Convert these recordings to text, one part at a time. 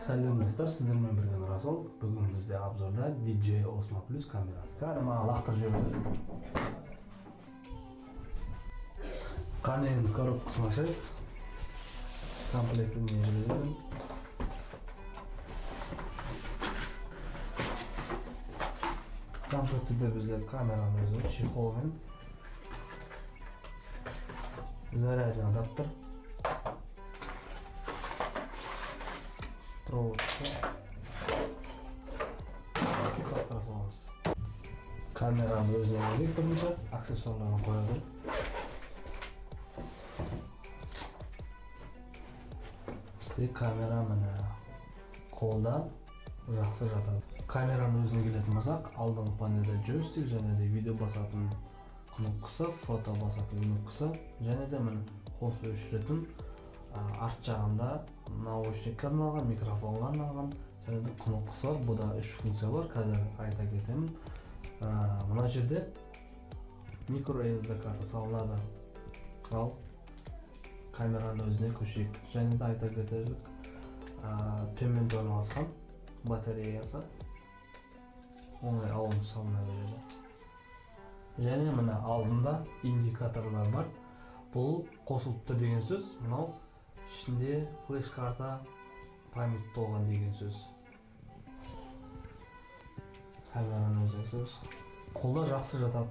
Сәлем достар, сіздермен бірге Расул. Бүгін бізде обзорда DJI Osmo Plus камерасы. Кәдімгі лақтырып жіберді. Қанен коробкасын ашайық. Комплектін жібердім. Комплектіде бізде камераның өзі, чехолмен, зарядный адаптер, проводка, қаттыра саламыз. Камераның өзіне керек бірінші аксессуарларын қояды. Бізде камера міне қолда жақсы жатады. Камераның өзіне келетін болсақ, алдыңғы панельде джойстик және де видео басатын кнопкасы, фото басатын кнопкасы және де міне қос өшіретін арт жағында наушникке арналған, микрофонға арналған және де кнопкасы бар. Бұда 3 функция бар. Қазір айта кетемін. Мына жерде микро SD карта салынады. Ал камераның өзіне көшейік. Және де айта кетерлік, төменде орналасқан батареясы оңай алынып салына береді. Және мына алдында индикаторлар бар. Бұл қосылыпты деген сөз. Мынау ішінде флеш карта память толған деген сөз. Камераның өзі қолда жақсы жатады.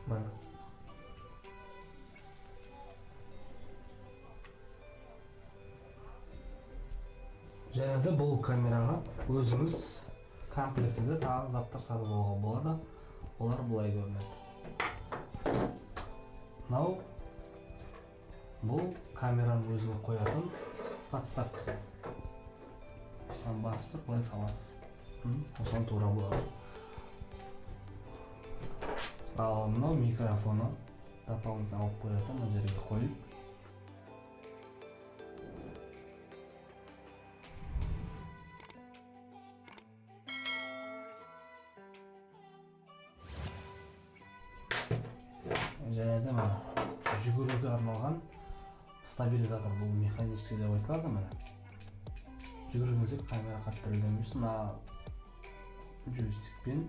Мына және де бұл камераға өзіңіз комплектіде тағы заттар сатып алуға болады. Олар бұлай көрінеді. Мынау бұл камераның өзіне қоятын подставкасы. Басып былай саласыз. Осыған тура болады. Ал мынау микрофоны дополнительно алып қоятын, мына жерге қойып. Және де жүгіруге арналған стабилизатор. Бұл механический деп айтылады. Жүгіргенде камера қатты регулируется. Мына джойстикпен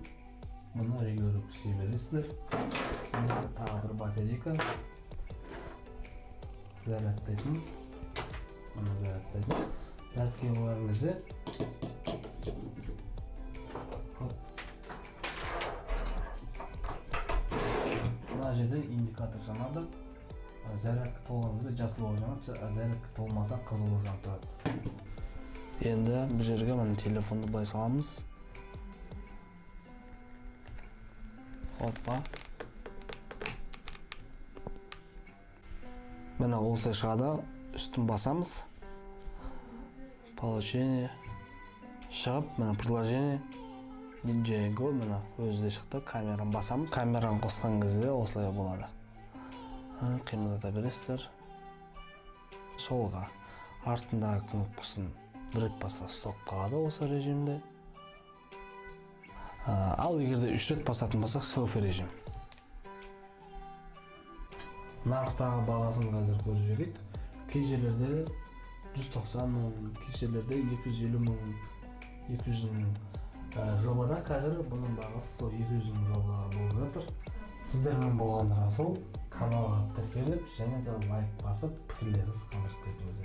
мұны регулировка бересіздер. Тағы бір батарейка, зарядтайтын. Мұны зарядтайтын. Зарядке қойғаныңызда мына жерде индикатор жанады. Зарядка толғаныңызда жасыл болып жанады, зарядка толмаса қызыл болып жанып тұрады. Енді бұл жерге мына телефонды былай саламыз. Хоппа. Міне осылай шығады, үстін басамыз. Получение шығып, міне приложение DJI Go міне өзі шықты. Камераны басамыз. Камераны қосқан кезде осылай болады. Қимылдата бересіздер. Солға артындағы кнопкасын бір рет басса стоп қалады осы режимде. Ал егерде 3 рет басатын болсақ селфи режим. Нарықтағы бағасын қазір көріп жіберейік. Кей жерлерде 190 мың, кей жерлерде 250 мың, 200 мың. Жобада қазір бұның бағасы 200 мың жобалары болып жатыр. Сіздермен болған Расул. Каналға тіркеліп және де лайк басып пікірлеріңізді қалдырып кетіңіз.